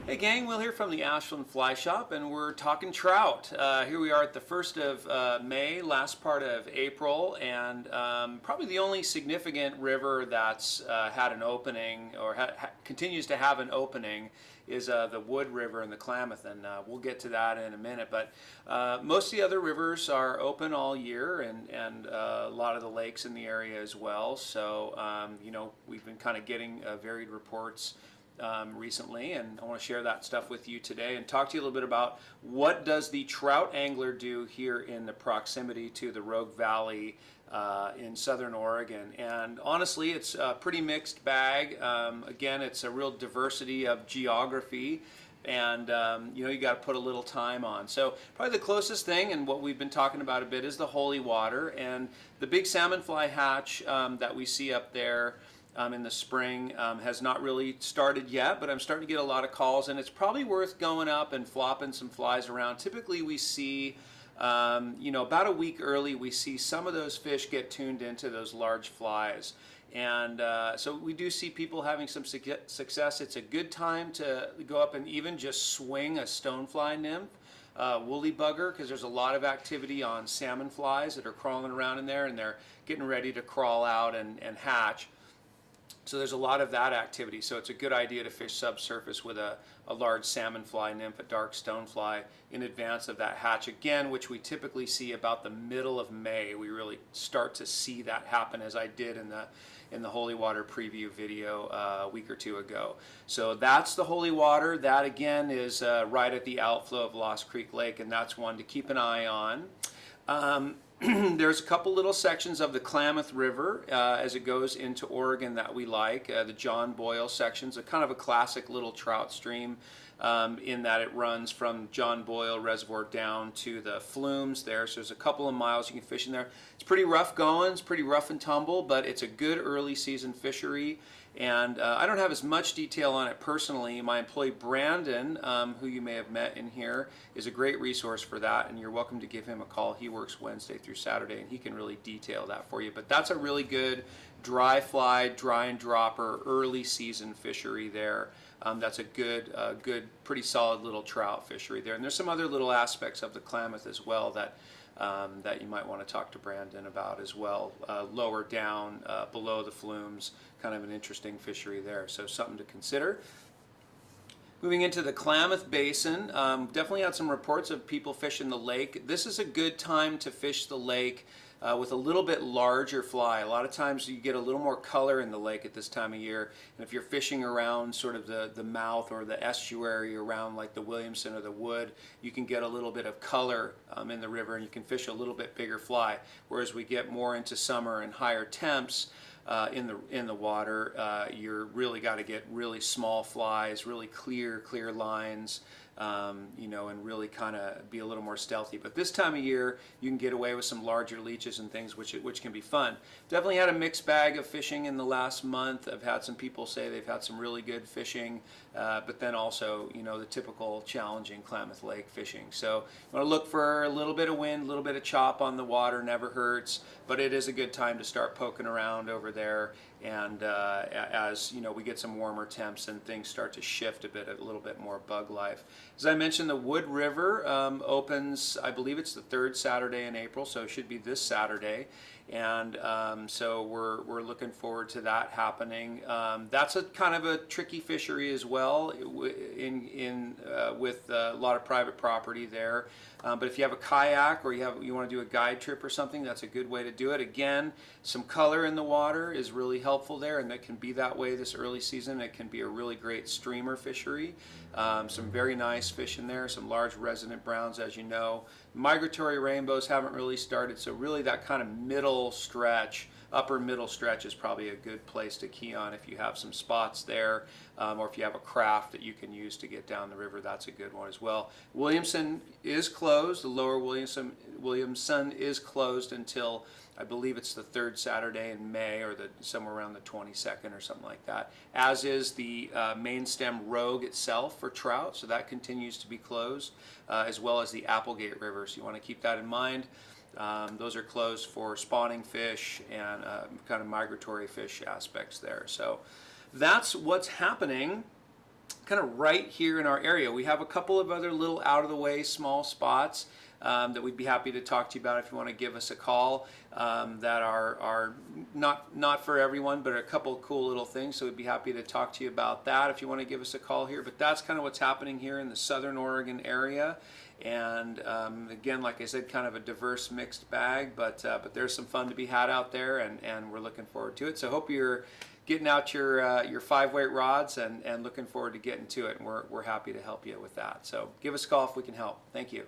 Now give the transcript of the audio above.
Hey gang, Will here from the Ashland Fly Shop, and we're talking trout. Here we are at the 1st of May, last part of April, and probably the only significant river that's had an opening, or continues to have an opening, is the Wood River and the Klamath, and we'll get to that in a minute. But most of the other rivers are open all year, and a lot of the lakes in the area as well. So, you know, we've been kind of getting varied reports recently, and I want to share that stuff with you today and talk to you a little bit about what does the trout angler do here in the proximity to the Rogue Valley in southern Oregon. And honestly, it's a pretty mixed bag. Again, it's a real diversity of geography, and you know, you got to put a little time on. So probably the closest thing, and what we've been talking about a bit, is the holy water, and the big salmon fly hatch that we see up there in the spring has not really started yet, but I'm starting to get a lot of calls, and it's probably worth going up and flopping some flies around. Typically we see, you know, about a week early, we see some of those fish get tuned into those large flies. And so we do see people having some success. It's a good time to go up and even just swing a stonefly nymph, woolly bugger, because there's a lot of activity on salmon flies that are crawling around in there, and they're getting ready to crawl out and hatch. So there's a lot of that activity. So it's a good idea to fish subsurface with a large salmon fly nymph, a dark stonefly, in advance of that hatch again, which we typically see about the middle of May. We really start to see that happen, as I did in the holy water preview video a week or two ago. So that's the holy water. That again is right at the outflow of Lost Creek Lake, and that's one to keep an eye on. There's a couple little sections of the Klamath River as it goes into Oregon that we like. The John Boyle section's a kind of a classic little trout stream in that it runs from John Boyle Reservoir down to the flumes there. So there's a couple of miles you can fish in there. It's pretty rough going, it's pretty rough and tumble, but it's a good early season fishery. And I don't have as much detail on it personally. My employee Brandon, who you may have met in here, is a great resource for that, and you're welcome to give him a call. He works Wednesday through Saturday, and he can really detail that for you. But that's a really good dry fly, dry and dropper, early season fishery there. That's a good, pretty solid little trout fishery there. And there's some other little aspects of the Klamath as well that that you might want to talk to Brandon about as well. Lower down, below the flumes, kind of an interesting fishery there. So something to consider. Moving into the Klamath Basin, definitely had some reports of people fishing the lake. This is a good time to fish the lake with a little bit larger fly. A lot of times you get a little more color in the lake at this time of year, and if you're fishing around sort of the mouth or the estuary around like the Williamson or the Wood, you can get a little bit of color in the river, and you can fish a little bit bigger fly. Whereas we get more into summer and higher temps in the water, you're really got to get really small flies, really clear lines, you know, and really kind of be a little more stealthy. But this time of year, you can get away with some larger leeches and things, which can be fun. Definitely had a mixed bag of fishing in the last month. I've had some people say they've had some really good fishing, but then also, you know, the typical challenging Klamath Lake fishing. So you want to look for a little bit of wind, a little bit of chop on the water, never hurts, but it is a good time to start poking around over there. And as you know, we get some warmer temps and things start to shift a little bit more bug life. As I mentioned, the Wood River opens, I believe it's the 3rd Saturday in April, so it should be this Saturday. And so we're looking forward to that happening. That's a kind of a tricky fishery as well, with a lot of private property there. But if you have a kayak or you want to do a guide trip or something, that's a good way to do it. Again, some color in the water is really helpful there, and that can be that way this early season. It can be a really great streamer fishery. Some very nice fish in there, some large resident browns, as you know. Migratory rainbows haven't really started, so really that kind of middle stretch, upper middle stretch, is probably a good place to key on if you have some spots there, or if you have a craft that you can use to get down the river. That's a good one as well. Williamson is closed. The lower Williamson is closed until, I believe it's the 3rd Saturday in May, or somewhere around the 22nd or something like that, as is the main stem Rogue itself for trout, so that continues to be closed, as well as the Applegate River, so you want to keep that in mind. Those are closed for spawning fish and kind of migratory fish aspects there. So that's what's happening kind of right here in our area. We have a couple of other little out of the way small spots that we'd be happy to talk to you about if you want to give us a call, that are not for everyone, but a couple of cool little things. So we'd be happy to talk to you about that if you want to give us a call here. But that's kind of what's happening here in the Southern Oregon area. And again, like I said, kind of a diverse mixed bag, but there's some fun to be had out there, and we're looking forward to it. So hope you're getting out your 5-weight rods and looking forward to getting to it. And we're happy to help you with that. So give us a call if we can help. Thank you.